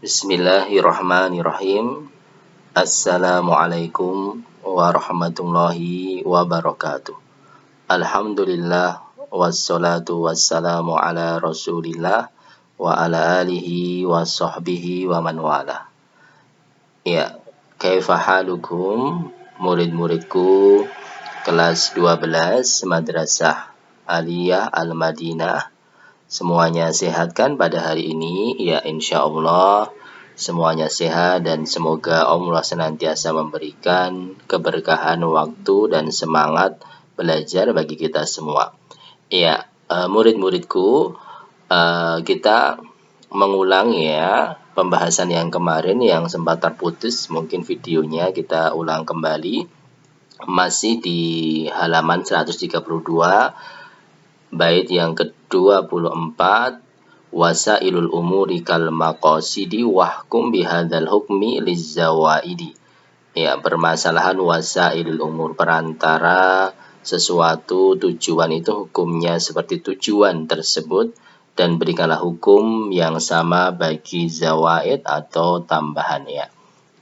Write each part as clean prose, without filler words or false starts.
Bismillahirrahmanirrahim. Assalamualaikum warahmatullahi wabarakatuh. Alhamdulillah wassalatu wassalamu ala Rasulillah wa ala alihi wa sahbihi wa man wala. Ya, kaifa halukum murid-muridku kelas 12 Madrasah Aliyah Al-Madinah. Semuanya sehat kan pada hari ini? Ya, insya Allah semuanya sehat dan semoga Allah senantiasa memberikan keberkahan waktu dan semangat belajar bagi kita semua. Ya, murid-muridku, kita mengulang ya pembahasan yang kemarin yang sempat terputus. Mungkin videonya kita ulang kembali. Masih di halaman 132. Bait yang ke-24, wasailul umuri kal maqasidi wahkum bihadzal hukmi lizzawaidi. Ya, permasalahan wasailul umur, perantara sesuatu tujuan itu hukumnya seperti tujuan tersebut, dan berikanlah hukum yang sama bagi zawaid atau tambahan ya.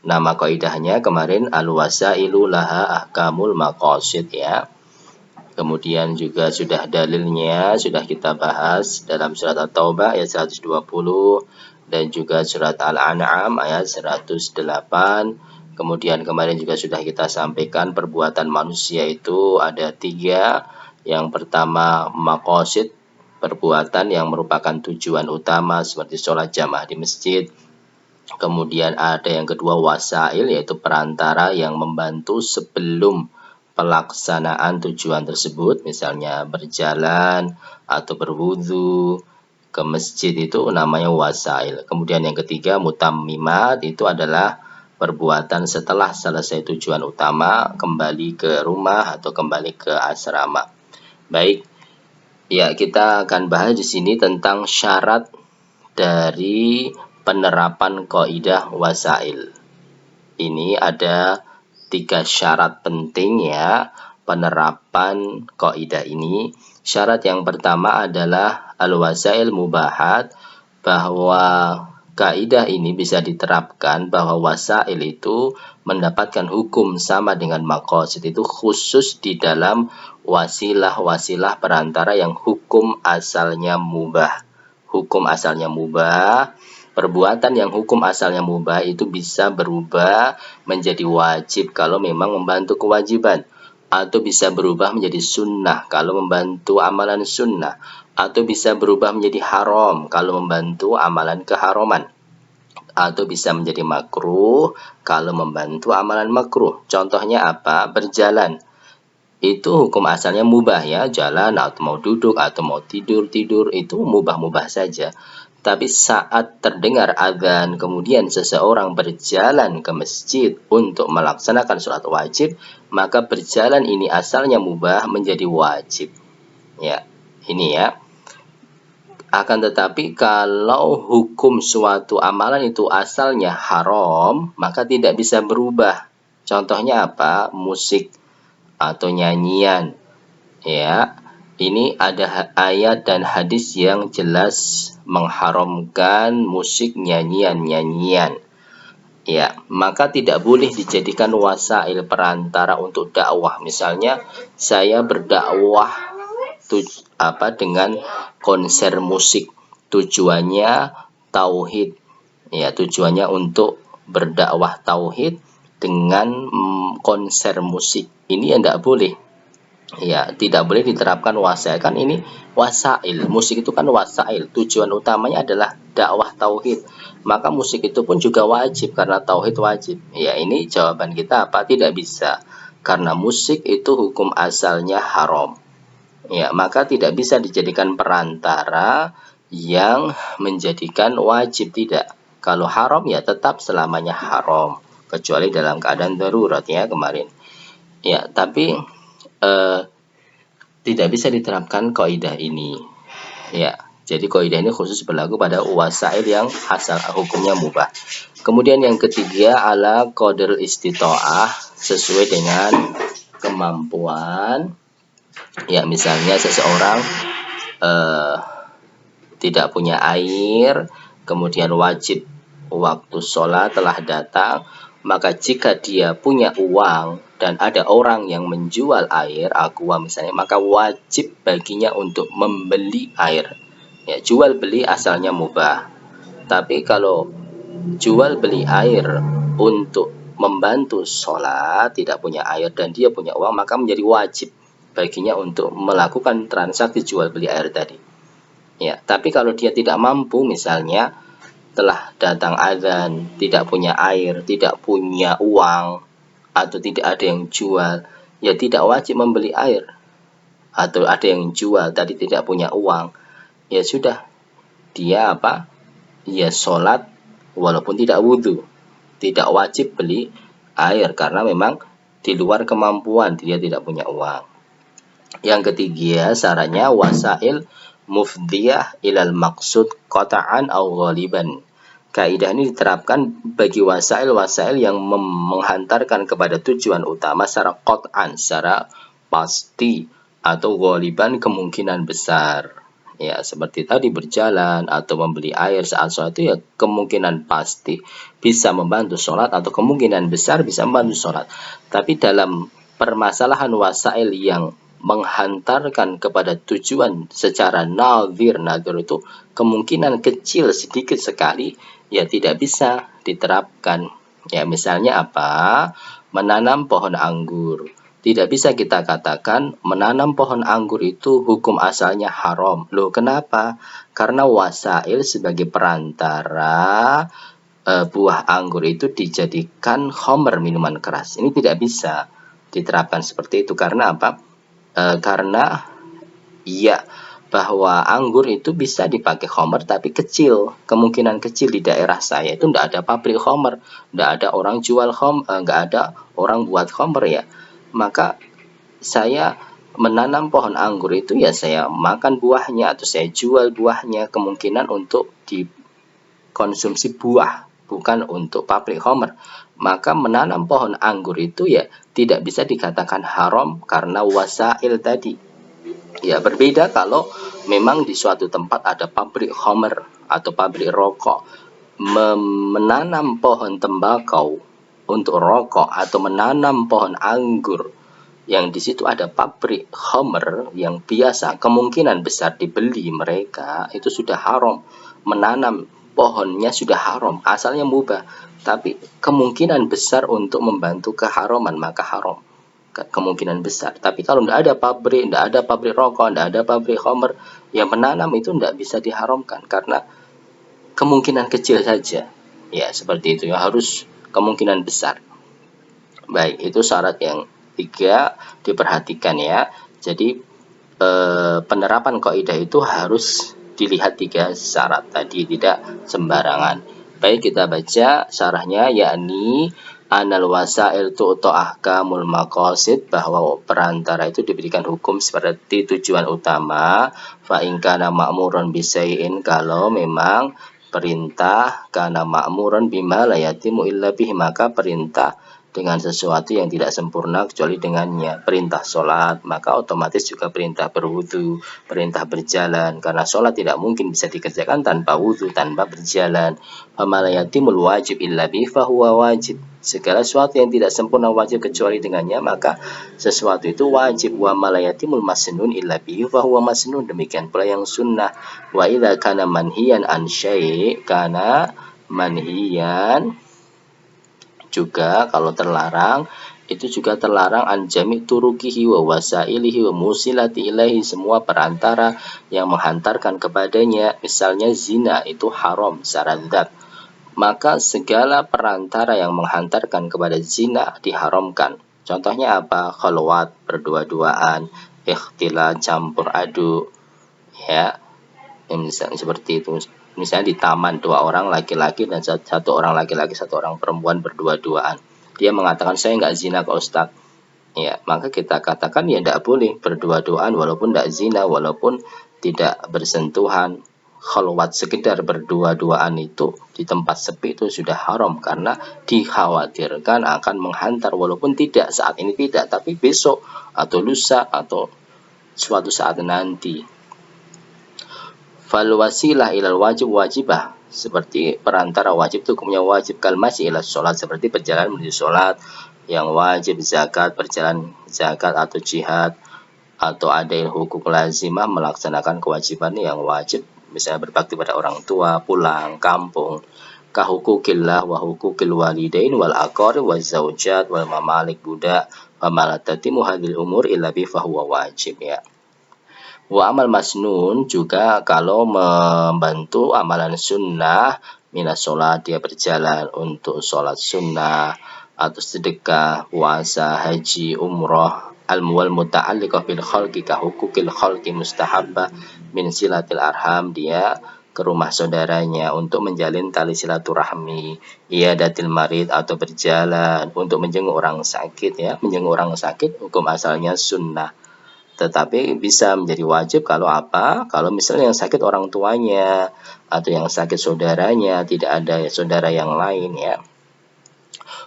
Nama kaidahnya kemarin al-wasailu laha ahkamul maqasid ya. Kemudian juga sudah dalilnya sudah kita bahas dalam surat At-Taubah ayat 120 dan juga surat Al-An'am ayat 108. Kemudian kemarin juga sudah kita sampaikan perbuatan manusia itu ada 3. Yang pertama maqasid, perbuatan yang merupakan tujuan utama seperti sholat jamaah di masjid. Kemudian ada yang kedua wasail, yaitu perantara yang membantu sebelum pelaksanaan tujuan tersebut, misalnya berjalan atau berwudu ke masjid, itu namanya wasail. Kemudian yang ketiga mutammimat, itu adalah perbuatan setelah selesai tujuan utama kembali ke rumah atau kembali ke asrama. Baik, ya kita akan bahas di sini tentang syarat dari penerapan kaidah wasail. Ini ada 3 syarat penting ya penerapan kaidah ini. Syarat yang pertama adalah al-wasail mubahat, bahwa kaidah ini bisa diterapkan bahwa wasail itu mendapatkan hukum sama dengan maqasid, itu khusus di dalam wasilah-wasilah perantara yang hukum asalnya mubah. Hukum asalnya mubah. Perbuatan yang hukum asalnya mubah itu bisa berubah menjadi wajib kalau memang membantu kewajiban, atau bisa berubah menjadi sunnah kalau membantu amalan sunnah, atau bisa berubah menjadi haram kalau membantu amalan keharaman, atau bisa menjadi makruh kalau membantu amalan makruh. Contohnya apa? Berjalan. Itu hukum asalnya mubah ya, jalan atau mau duduk atau mau tidur itu mubah-mubah saja. Tapi saat terdengar azan kemudian seseorang berjalan ke masjid untuk melaksanakan sholat wajib, maka berjalan ini asalnya mubah menjadi wajib. Ya, ini ya. Akan tetapi kalau hukum suatu amalan itu asalnya haram, maka tidak bisa berubah. Contohnya apa? Musik atau nyanyian. Ya, ini ada ayat dan hadis yang jelas mengharamkan musik, nyanyian. Ya, maka tidak boleh dijadikan wasail perantara untuk dakwah. Misalnya saya berdakwah dengan konser musik, tujuannya tauhid. Ya, tujuannya untuk berdakwah tauhid dengan konser musik. Ini yang tidak boleh. Ya, tidak boleh diterapkan wasail. Kan ini wasail, musik itu kan wasail, tujuan utamanya adalah dakwah tauhid. Maka musik itu pun juga wajib karena tauhid wajib. Ya, ini jawaban kita apa? Tidak bisa. Karena musik itu hukum asalnya haram. Ya, maka tidak bisa dijadikan perantara yang menjadikan wajib, tidak. Kalau haram ya tetap selamanya haram, kecuali dalam keadaan darurat ya kemarin. Ya, tapi tidak bisa diterapkan kaidah ini. Ya, jadi kaidah ini khusus berlaku pada wasail yang asal hukumnya mubah. Kemudian yang ketiga ala qadrul istita'ah, sesuai dengan kemampuan. Ya, misalnya seseorang tidak punya air, kemudian wajib waktu sholat telah datang, maka jika dia punya uang dan ada orang yang menjual air aqua misalnya, maka wajib baginya untuk membeli air. Ya, jual beli asalnya mubah. Tapi kalau jual beli air untuk membantu sholat, tidak punya air dan dia punya uang, maka menjadi wajib baginya untuk melakukan transaksi jual beli air tadi. Ya, tapi kalau dia tidak mampu, misalnya telah datang azan, tidak punya air, tidak punya uang, atau tidak ada yang jual, ya tidak wajib membeli air. Atau ada yang jual tadi tidak punya uang, ya sudah, dia apa? Ya sholat walaupun tidak wudhu, tidak wajib beli air karena memang di luar kemampuan, dia tidak punya uang. Yang ketiga, syaratnya wasail mufdiyah ilal maksud qata'an au ghaliban. Kaidah ini diterapkan bagi wasail-wasail yang menghantarkan kepada tujuan utama secara qat'an, secara pasti, atau ghaliban kemungkinan besar. Ya, seperti tadi berjalan atau membeli air saat sholat itu ya kemungkinan pasti bisa membantu sholat atau kemungkinan besar bisa membantu sholat. Tapi dalam permasalahan wasail yang menghantarkan kepada tujuan secara nadir itu kemungkinan kecil sedikit sekali, ya tidak bisa diterapkan. Ya, misalnya apa? Menanam pohon anggur. Tidak bisa kita katakan menanam pohon anggur itu hukum asalnya haram. Loh, kenapa? Karena wasail sebagai perantara buah anggur itu dijadikan khamr, minuman keras. Ini tidak bisa diterapkan seperti itu. Karena apa? Karena ya bahwa anggur itu bisa dipakai khamr tapi kecil, kemungkinan kecil. Di daerah saya itu tidak ada pabrik khamr, tidak ada orang jual khamr, nggak ada orang buat khamr ya. Maka saya menanam pohon anggur itu ya saya makan buahnya atau saya jual buahnya, kemungkinan untuk dikonsumsi buah, bukan untuk pabrik khamr. Maka menanam pohon anggur itu ya tidak bisa dikatakan haram karena wasail tadi. Ya, berbeda kalau memang di suatu tempat ada pabrik khamr atau pabrik rokok. Menanam pohon tembakau untuk rokok atau menanam pohon anggur yang di situ ada pabrik khamr yang biasa kemungkinan besar dibeli mereka, itu sudah haram. Menanam pohonnya sudah haram, asalnya mubah, tapi kemungkinan besar untuk membantu keharaman, maka haram kemungkinan besar. Tapi kalau tidak ada pabrik rokok, tidak ada pabrik khamr, yang menanam itu tidak bisa diharamkan karena kemungkinan kecil saja. Ya, seperti itu, yang harus kemungkinan besar. Baik, itu syarat yang 3 diperhatikan ya. Jadi penerapan kaidah itu harus dilihat 3 syarat tadi, tidak sembarangan. Baik, kita baca syarahnya, yakni anal wasail tu'to ahkamul maqasid, bahwa perantara itu diberikan hukum seperti tujuan utama. Fa in kana ma'muran bisai'in, kalau memang perintah kana ma'muran bima la yatimu illa bih, maka perintah dengan sesuatu yang tidak sempurna kecuali dengannya. Perintah sholat, maka otomatis juga perintah berwudu, perintah berjalan, karena sholat tidak mungkin bisa dikerjakan tanpa wudu, tanpa berjalan. Famalayatimul wajib illa bih fahuwa wajib. Segala sesuatu yang tidak sempurna wajib kecuali dengannya, maka sesuatu itu wajib. Wa malayatimul masnun illa bih fahuwa masnun. Demikian pula yang sunnah. Wa idza kana manhiyan an syai' kana manhiyan, juga kalau terlarang itu juga terlarang an jami' turukihi wa wasailihi wa musilati ilaihi, semua perantara yang menghantarkan kepadanya. Misalnya zina itu haram secara zat, maka segala perantara yang menghantarkan kepada zina diharamkan. Contohnya apa? Khalwat, berdua-duaan, ikhtilat, campur aduk, ya, misalnya seperti itu. Misalnya di taman 2 orang laki-laki dan 1 orang laki-laki 1 orang perempuan berdua-duaan. Dia mengatakan saya nggak zina ke Ustadz. Ya, maka kita katakan ya tidak boleh berdua-duaan walaupun tidak zina, walaupun tidak bersentuhan. Khalwat sekedar berdua-duaan itu di tempat sepi itu sudah haram karena dikhawatirkan akan menghantar, walaupun tidak saat ini tidak, tapi besok atau lusa atau suatu saat nanti. Fal wasilah ilal wajib wajibah, seperti perantara wajib itu hukumnya wajib. Kal masih ilal sholat, seperti perjalanan menuju sholat yang wajib. Zakat, perjalanan zakat atau jihad, atau ada hukum lazimah, melaksanakan kewajiban yang wajib, misalnya berbakti pada orang tua, pulang kampung. Kahukukillah wa hukukil walidain wal aqarib wal zaujat wal mamalik budak wa malatatimu hadil umur illa bi fahuwa wajib, ya. Wa amal masnun juga kalau membantu amalan sunnah, minas sholat, dia berjalan untuk sholat sunnah atau sedekah, puasa, haji, umroh, al-muwal muta'alliqah bil khalqi ka hukukil khalqi mustahabbah min silatil arham, dia ke rumah saudaranya untuk menjalin tali silaturahmi, iyadatil marid atau berjalan untuk menjenguk orang sakit, ya. Menjenguk orang sakit hukum asalnya sunnah, tetapi bisa menjadi wajib kalau apa? Kalau misalnya yang sakit orang tuanya atau yang sakit saudaranya, tidak ada saudara yang lain, ya.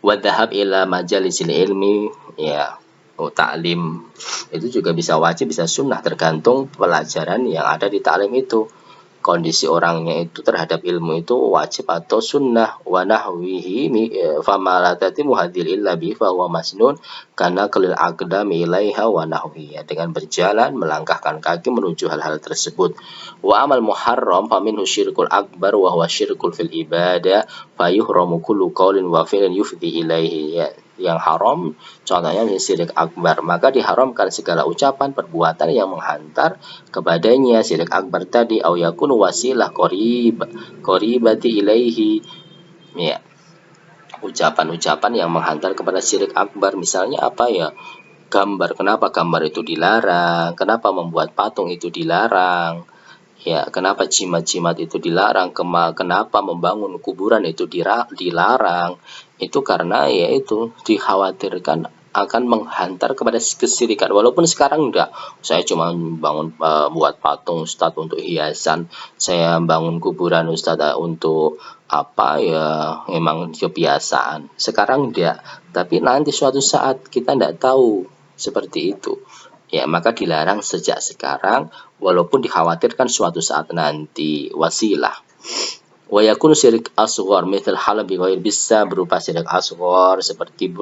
Wadhahab ila majalisil ilmi, ya. Ta'lim itu juga bisa wajib, bisa sunnah, tergantung pelajaran yang ada di ta'lim itu. Kondisi orangnya itu terhadap ilmu itu wajib atau sunnah. Wa nahwihi fama la tatimu hadhil illa bi fa huwa masnun karena kelil aqdami ilaiha wa nahwihi, dengan berjalan melangkahkan kaki menuju hal-hal tersebut. Wa amal muharram faminhu syirkul akbar wa huwa syirkul fil ibadah fa yuhramu kullu qaulin wa fi'lin yufdi ilaihi, ya. Yang haram contohnya syirik akbar, maka diharamkan segala ucapan perbuatan yang menghantar kepadanya syirik akbar tadi, au yakunu wasilah qaribati ilaihi, ya. Ucapan-ucapan yang menghantar kepada syirik akbar, misalnya apa, ya, gambar. Kenapa gambar itu dilarang? Kenapa membuat patung itu dilarang? Ya, kenapa jimat-jimat itu dilarang? Kenapa membangun kuburan itu dilarang? Itu karena yaitu dikhawatirkan akan menghantar kepada kesyirikan. Walaupun sekarang enggak, saya cuma bangun buat patung Ustadz untuk hiasan, saya bangun kuburan Ustadz untuk apa, ya, memang kebiasaan. Sekarang enggak, tapi nanti suatu saat kita enggak tahu seperti itu, ya, maka dilarang sejak sekarang walaupun dikhawatirkan suatu saat nanti. Wasilah. Wa yakunu syirik asghar mithal halabi ghair, bisa berupa syirik asghar seperti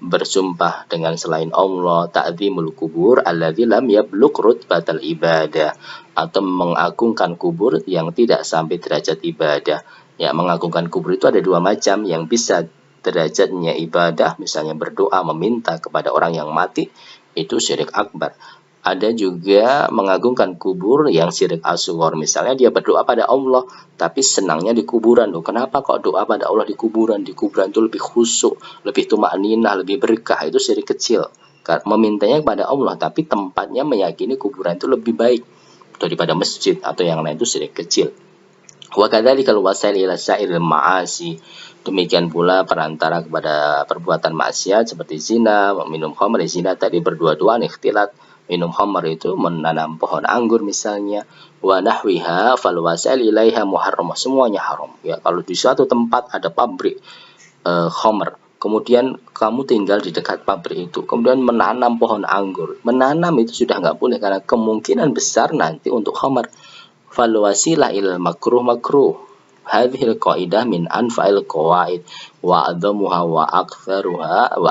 bersumpah dengan selain Allah, ta'zimul kubur alladzi lam yablugh rutbatal ibadah, atau mengagungkan kubur yang tidak sampai derajat ibadah. Ya, mengagungkan kubur itu ada dua macam, yang bisa derajatnya ibadah, misalnya berdoa meminta kepada orang yang mati, itu syirik akbar. Ada juga mengagungkan kubur yang syirik asghar, misalnya dia berdoa pada Allah tapi senangnya di kuburan. Loh, kenapa kok doa pada Allah di kuburan? Di kuburan itu lebih khusyuk, lebih tumakninah, lebih berkah. Itu syirik kecil. Memintanya kepada Allah tapi tempatnya meyakini kuburan itu lebih baik daripada masjid atau yang lain, itu syirik kecil. Wa kadzalikal wasail ila sa'iril ma'asi, demikian pula perantara kepada perbuatan maksiat seperti zina, minum khamr. Zina tadi berdua-duaan, ikhtilat, minum khamr itu menanam pohon anggur misalnya. Wa nahwiha fal wasail ilaiha muharram, semuanya haram, ya. Kalau di suatu tempat ada pabrik khamr, kemudian kamu tinggal di dekat pabrik itu, kemudian menanam pohon anggur, menanam itu sudah nggak boleh karena kemungkinan besar nanti untuk khamr. Fal wasilah ilal makruh makruh. Hadhil qaidah min anfa'il qawaid wa adhamuha wa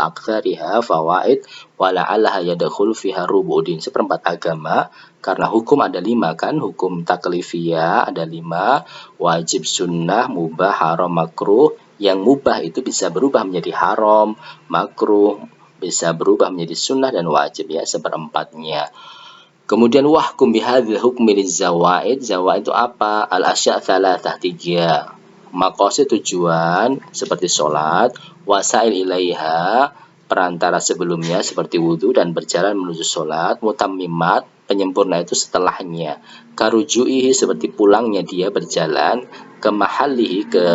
aktsariha fawaid wa la'allaha yadkhul fiha rubu'din, seperempat agama. Karena hukum ada 5 kan, hukum taklifiyah ada 5, wajib, sunnah, mubah, haram, makruh. Yang mubah itu bisa berubah menjadi haram, makruh bisa berubah menjadi sunnah, dan wajib, ya, seperempatnya. Kemudian wahkum bihadzal hukmi lizawaid. Zawaid itu apa? Al asya' tsalatsah, 3. Maqasid, tujuan seperti sholat, wasail ilaiha, perantara sebelumnya seperti wudhu dan berjalan menuju sholat, mutammimat, penyempurna itu setelahnya, karuju'ihi, seperti pulangnya dia berjalan, ke mahalihi, ke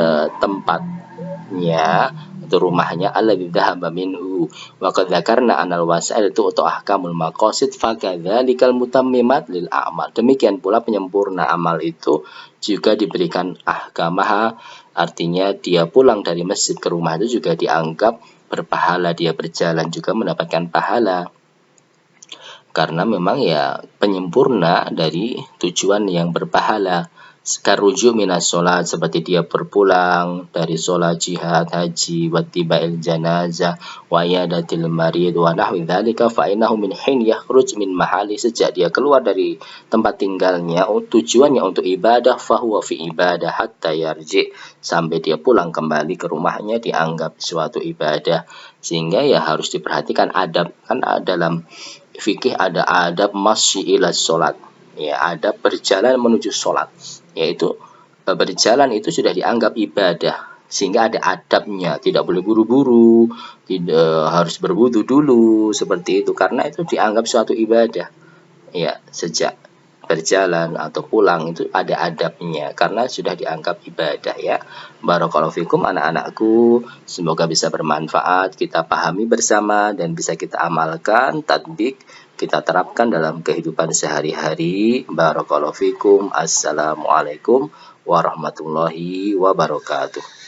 tempatnya, itu rumahnya, alladzi dhahaba minhu. Wa qad dzakarna anal wasail itu ahkamul maqasid fakadzalikal mutammimat lil a'mal. Demikian pula penyempurna amal itu juga diberikan ahkamaha, artinya dia pulang dari masjid ke rumah itu juga dianggap berpahala, dia berjalan juga mendapatkan pahala. karena memang ya penyempurna dari tujuan yang berpahala. Karujuk minas sholat, seperti dia berpulang dari sholat jihad, haji, wattiba'il janazah, wa iyadatil marid, wa nahwi dzalika fa innahu min hin yakhruj min mahali, sejak dia keluar dari tempat tinggalnya tujuannya untuk ibadah, fahuwa fi ibadah hatta yarji, sampai dia pulang kembali ke rumahnya dianggap suatu ibadah. Sehingga ya harus diperhatikan adab, kan dalam fikih ada adab masyi ila sholat, ya adab berjalan menuju sholat, yaitu berjalan itu sudah dianggap ibadah, sehingga ada adabnya, tidak boleh buru-buru, tidak harus berwudu dulu seperti itu, karena itu dianggap suatu ibadah. Ya, sejak berjalan atau pulang itu ada adabnya karena sudah dianggap ibadah ya. Barakallahu fikum anak-anakku, semoga bisa bermanfaat, kita pahami bersama dan bisa kita amalkan, tatbik, kita terapkan dalam kehidupan sehari-hari. Barakallahu fikum. Assalamualaikum warahmatullahi wabarakatuh.